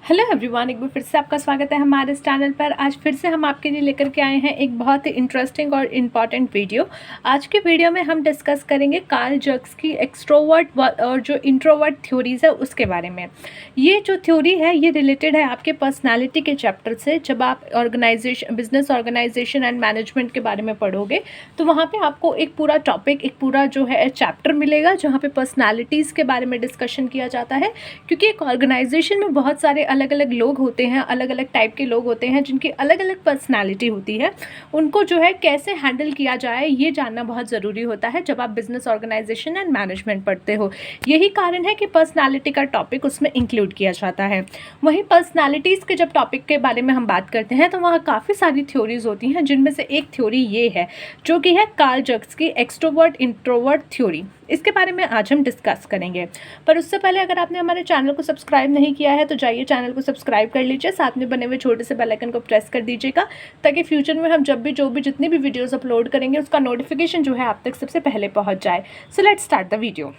Hello everyone, एक बार फिर से आपका स्वागत है हमारे इस चैनल पर। आज फिर से हम आपके लिए लेकर के आए हैं एक बहुत ही इंटरेस्टिंग और इम्पॉर्टेंट वीडियो। आज के वीडियो में हम डिस्कस करेंगे कार्ल जग्स की एक्सट्रोवर्ट और जो इंट्रोवर्ट थ्योरीज़ है उसके बारे में। ये जो थ्योरी है ये रिलेटेड है आपके पर्सनालिटी के चैप्टर से। जब आप बिजनेस ऑर्गेनाइजेशन एंड मैनेजमेंट के बारे में पढ़ोगे तो वहाँ पर आपको एक पूरा टॉपिक, एक पूरा जो है चैप्टर मिलेगा जहाँ पर पर्सनैलिटीज़ के बारे में डिस्कशन किया जाता है। क्योंकि एक ऑर्गेनाइजेशन में बहुत सारे अलग अलग लोग होते हैं, अलग अलग टाइप के लोग होते हैं जिनकी अलग अलग पर्सनालिटी होती है। उनको जो है कैसे हैंडल किया जाए ये जानना बहुत ज़रूरी होता है जब आप बिजनेस ऑर्गेनाइजेशन एंड मैनेजमेंट पढ़ते हो। यही कारण है कि पर्सनालिटी का टॉपिक उसमें इंक्लूड किया जाता है। वहीं पर्सनालिटीज़ के जब टॉपिक के बारे में हम बात करते हैं तो वहाँ काफ़ी सारी थ्योरीज होती हैं, जिनमें से एक थ्योरी ये है जो कि है कार्ल जग्स की एक्सट्रोवर्ट इंट्रोवर्ट थ्योरी। इसके बारे में आज हम डिस्कस करेंगे। पर उससे पहले अगर आपने हमारे चैनल को सब्सक्राइब नहीं किया है तो जाइए चैनल को सब्सक्राइब कर लीजिए, साथ में बने हुए छोटे से बेल आइकन को प्रेस कर दीजिएगा ताकि फ्यूचर में हम जब भी जितनी भी वीडियोस अपलोड करेंगे उसका नोटिफिकेशन जो है आप तक सबसे पहले पहुंच जाए। So let's start the video.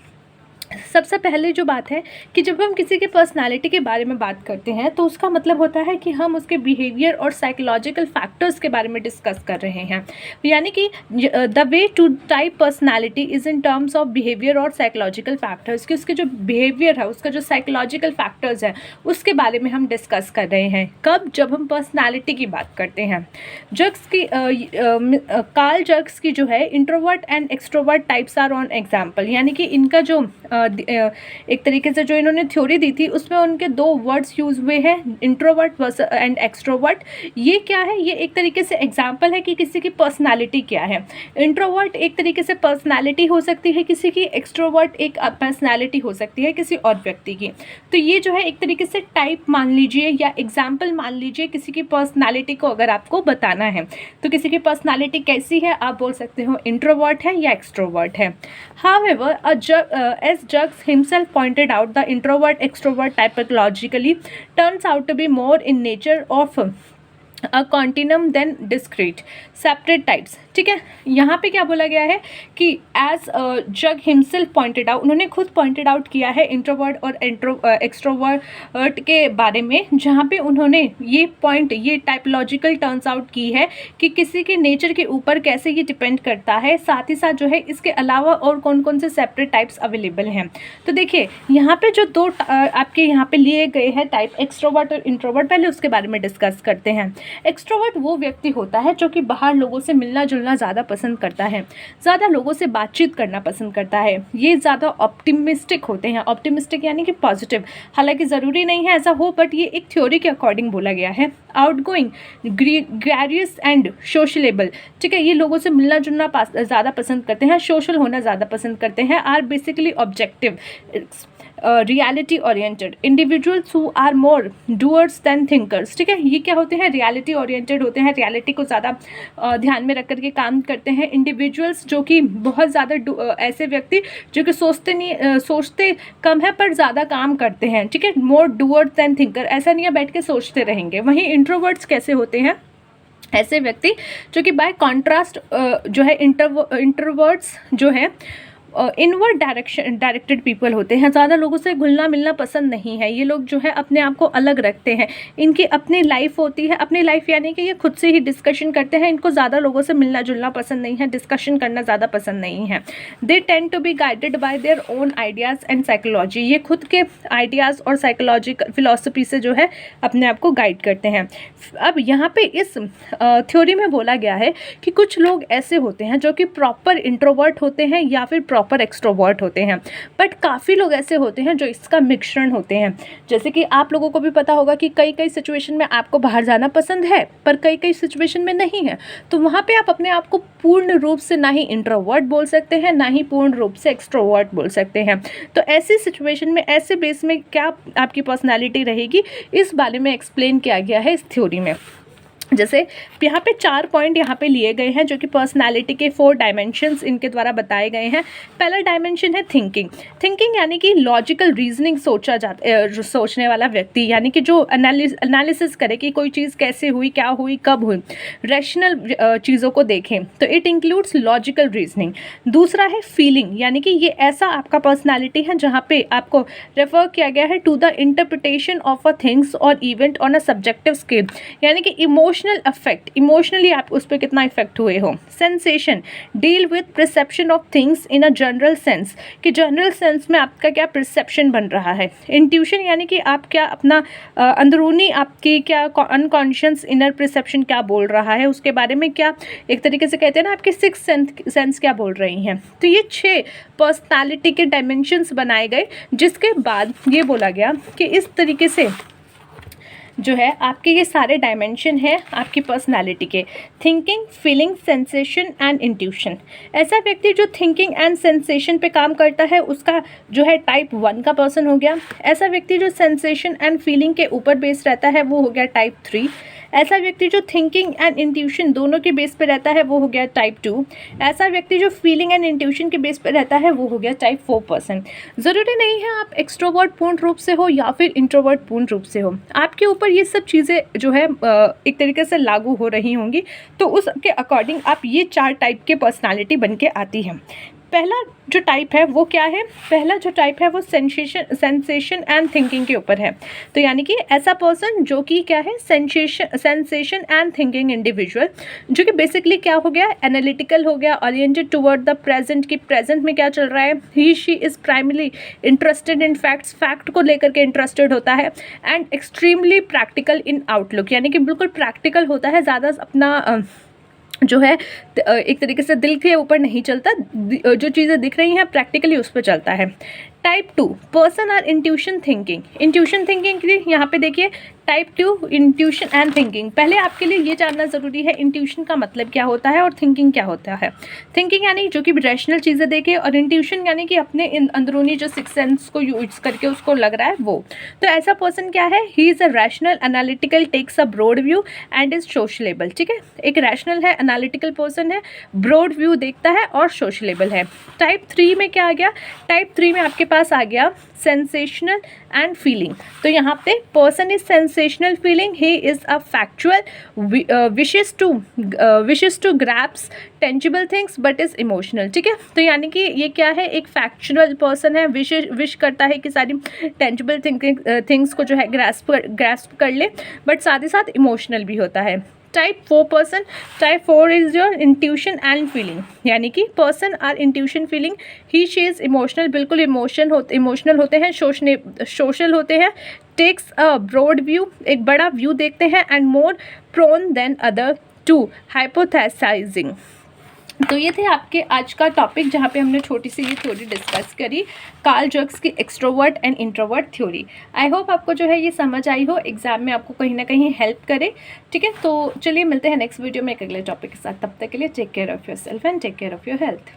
सबसे पहले जो बात है कि जब हम किसी की पर्सनालिटी के बारे में बात करते हैं तो उसका मतलब होता है कि हम उसके बिहेवियर और साइकोलॉजिकल फैक्टर्स के बारे में डिस्कस कर रहे हैं। यानी कि the way to type personality is in terms of behaviour और साइकोलॉजिकल फैक्टर्स, कि उसके जो बिहेवियर है, उसका जो साइकोलॉजिकल फैक्टर्स है उसके बारे में हम डिस्कस कर रहे हैं। कब? जब हम पर्सनैलिटी की बात करते हैं। कार्ल जग्स की जो है introvert and extrovert types are on example, यानी कि इनका जो एक तरीके से जो इन्होंने थ्योरी दी थी उसमें उनके दो वर्ड्स यूज हुए हैं, इंट्रोवर्ट एंड एक्सट्रोवर्ट। ये क्या है? ये एक तरीके से एग्जाम्पल है कि किसी की पर्सनालिटी क्या है। इंट्रोवर्ट एक तरीके से पर्सनालिटी हो सकती है किसी की, एक्सट्रोवर्ट एक पर्सनालिटी हो सकती है किसी और व्यक्ति की। तो ये जो है एक तरीके से टाइप मान लीजिए या एग्जाम्पल मान लीजिए किसी की पर्सनालिटी को अगर आपको बताना है तो किसी की पर्सनालिटी कैसी है आप बोल सकते हो इंट्रोवर्ट है या एक्सट्रोवर्ट है। However, as Juggs himself pointed out, the introvert-extrovert typologically turns out to be more in nature of a continuum than discrete separate types। ठीक है, यहाँ पे क्या बोला गया है कि एज जग हिमसेल्फ पॉइंटेड आउट, उन्होंने खुद पॉइंटेड आउट किया है इंट्रोवर्ट और एक्सट्रोवर्ट के बारे में, जहाँ पे उन्होंने ये टाइपोलॉजिकल टर्न्स आउट की है कि किसी के नेचर के ऊपर कैसे ये डिपेंड करता है। साथ ही साथ जो है इसके अलावा और कौन कौन से सेपरेट टाइप्स अवेलेबल हैं। तो देखिए यहाँ पे जो दो आपके यहाँ पे लिए गए हैं टाइप, एक्सट्रोवर्ट और इंट्रोवर्ट, पहले उसके बारे में डिस्कस करते हैं। एक्सट्रोवर्ट वो व्यक्ति होता है जो कि बाहर लोगों से मिलना जुलना ज़्यादा पसंद करता है, ज़्यादा लोगों से बातचीत करना पसंद करता है। ये ज़्यादा ऑप्टिमिस्टिक होते हैं। ऑप्टिमिस्टिक यानी कि पॉजिटिव, हालांकि ज़रूरी नहीं है ऐसा हो, बट ये एक थ्योरी के अकॉर्डिंग बोला गया है। आउटगोइंग, ग्रेरियस एंड सोशलेबल, ठीक है, ये लोगों से मिलना जुलना ज़्यादा पसंद करते हैं, सोशल होना ज़्यादा पसंद करते हैं। Are basically objective, reality oriented individuals who are more doers than thinkers. ठीक है, ये क्या होते हैं? रियलिटी ओरिएंटेड होते हैं, रियलिटी को ज़्यादा ध्यान में रख करके काम करते हैं। इंडिविजुअल्स जो कि बहुत ज़्यादा ऐसे व्यक्ति जो कि सोचते कम है पर ज़्यादा काम करते हैं। ठीक है, मोर डूअर्स दैन थिंकर, ऐसा नहीं है बैठ के सोचते रहेंगे। वहीं इंट्रोवर्ट्स कैसे होते हैं? ऐसे व्यक्ति जो कि बाय कॉन्ट्रास्ट जो है इंट्रोवर्ट्स जो है इनवर्ड डायरेक्टेड पीपल होते हैं, ज़्यादा लोगों से घुलना मिलना पसंद नहीं है। ये लोग जो है अपने आप को अलग रखते हैं, इनकी अपनी लाइफ होती है। अपनी लाइफ यानी कि ये खुद से ही डिस्कशन करते हैं, इनको ज़्यादा लोगों से मिलना जुलना पसंद नहीं है, डिस्कशन करना ज़्यादा पसंद नहीं है। They tend to be guided by their own ideas and psychology, ये खुद के आइडियाज़ और साइकोलॉजिकल फिलॉसफी से जो है अपने आप को गाइड करते हैं। अब यहाँ पे इस थ्योरी में बोला गया है कि कुछ लोग ऐसे होते हैं जो कि प्रॉपर इंट्रोवर्ट होते हैं या फिर प्रॉपर एक्सट्रोवर्ट होते हैं, बट काफ़ी लोग ऐसे होते हैं जो इसका मिश्रण होते हैं। जैसे कि आप लोगों को भी पता होगा कि कई कई सिचुएशन में आपको बाहर जाना पसंद है पर कई कई सिचुएशन में नहीं है, तो वहाँ पे आप अपने आप को पूर्ण रूप से ना ही इंट्रोवर्ट बोल सकते हैं ना ही पूर्ण रूप से एक्सट्रोवर्ट बोल सकते हैं। तो ऐसी सिचुएशन में, ऐसे बेस में क्या आपकी पर्सनैलिटी रहेगी, इस बारे में एक्सप्लेन किया गया है इस थ्योरी में। जैसे यहाँ पे 4 पॉइंट यहाँ पे लिए गए हैं जो कि पर्सनालिटी के 4 डायमेंशंस इनके द्वारा बताए गए हैं। पहला डायमेंशन है थिंकिंग। थिंकिंग यानी कि लॉजिकल रीजनिंग सोचने वाला व्यक्ति, यानी कि जो एनालिसिस करे कि कोई चीज़ कैसे हुई, क्या हुई, कब हुई, रैशनल चीज़ों को देखें, तो इट इंक्लूड्स लॉजिकल रीजनिंग। दूसरा है फीलिंग, यानी कि ये ऐसा आपका पर्सनैलिटी है जहाँ पे आपको रेफर किया गया है to the interpretation of a things और event on a subjective scale, यानी कि इमोशनल अफेक्ट, इमोशनली आप उस पर कितना इफेक्ट हुए हो। Sensation, deal with perception of things in a general sense, कि जनरल सेंस में आपका क्या परसेप्शन बन रहा है। इंट्यूशन, यानी कि आप क्या अपना अंदरूनी आपकी क्या अनकॉन्शियस इनर परसेप्शन क्या बोल रहा है, उसके बारे में क्या एक तरीके से कहते हैं ना आपके 6 सेंस क्या बोल रही हैं। तो ये 6 पर्सनालिटी के डायमेंशंस बनाए गए, जिसके बाद ये बोला गया कि इस तरीके से जो है आपके ये सारे डायमेंशन हैं आपकी पर्सनालिटी के, thinking, feeling, sensation and intuition. ऐसा व्यक्ति जो थिंकिंग एंड सेंसेशन पे काम करता है उसका जो है टाइप 1 का पर्सन हो गया। ऐसा व्यक्ति जो सेंसेशन एंड फीलिंग के ऊपर बेस रहता है वो हो गया टाइप 3। ऐसा व्यक्ति जो थिंकिंग एंड इंट्यूशन दोनों के बेस पे रहता है वो हो गया टाइप 2। ऐसा व्यक्ति जो फीलिंग एंड इंट्यूशन के बेस पे रहता है वो हो गया टाइप 4 पर्सन। ज़रूरी नहीं है आप एक्सट्रोवर्ट पूर्ण रूप से हो या फिर इंट्रोवर्ट पूर्ण रूप से हो, आपके ऊपर ये सब चीज़ें जो है एक तरीके से लागू हो रही होंगी, तो उसके अकॉर्डिंग आप ये 4 टाइप के पर्सनालिटी बन के आती हैं। पहला जो टाइप है वो क्या है, पहला जो टाइप है वो सेंसेशन एंड थिंकिंग के ऊपर है। तो यानी कि ऐसा पर्सन जो कि क्या है, सेंसेशन एंड थिंकिंग इंडिविजुअल, जो कि बेसिकली क्या हो गया, एनालिटिकल हो गया, ओरिएंटेड टुवर्ड द प्रेजेंट, की प्रेजेंट में क्या चल रहा है, he she is primary interested in facts, fact को लेकर के इंटरेस्टेड होता है, and extremely practical in outlook, यानी कि बिल्कुल प्रैक्टिकल होता है, ज़्यादा अपना जो है एक तरीके से दिल के ऊपर नहीं चलता, जो चीज़ें दिख रही हैं प्रैक्टिकली उस पर चलता है। Type 2 person are intuition thinking. Intuition thinking के लिए यहाँ पे देखिए टाइप 2 इंट्यूशन एंड थिंकिंग। पहले आपके लिए ये जानना ज़रूरी है इंट्यूशन का मतलब क्या होता है और थिंकिंग क्या होता है। थिंकिंग यानी जो कि रैशनल चीज़ें देखे, और इंट्यूशन यानी कि अपने अंदरूनी जो 6 सेंस को यूज करके उसको लग रहा है वो। तो ऐसा पर्सन क्या है, he is a rational analytical, takes a broad view and is sociable. ठीक है, एक रैशनल है, एनालिटिकल पर्सन है, ब्रॉड व्यू देखता है और सोशलेबल है। टाइप 3 में क्या आ गया, टाइप 3 में आपके पास आ गया सेंसेशनल एंड फीलिंग। तो यहाँ पे person is sensational feeling, he is a factual, wishes to grasps tangible things but is emotional. ठीक है, तो यानी कि ये क्या है, एक फैक्चुअल पर्सन है, विश करता है कि सारी टेंजिबल थिंग्स को जो है ग्रैस्प कर ले, बट साथ ही साथ इमोशनल भी होता है। Type 4 person, type 4 is your intuition and feeling, यानी कि person are intuition feeling, he she is emotional, बिल्कुल इमोशनल होते हैं, सोशल होते हैं, टेक्स अ ब्रॉड व्यू, एक बड़ा व्यू देखते हैं, and more prone than other to hypothesising. तो ये थे आपके आज का टॉपिक जहाँ पे हमने छोटी सी ये थ्योरी डिस्कस करी, कार्ल जग्स की extrovert and introvert theory. I hope आपको जो है ये समझ आई हो, एग्जाम में आपको कहीं ना कहीं हेल्प करे। ठीक है, तो चलिए मिलते हैं नेक्स्ट वीडियो में एक अगले टॉपिक के साथ। तब तक के लिए take care of yourself and take care of your health.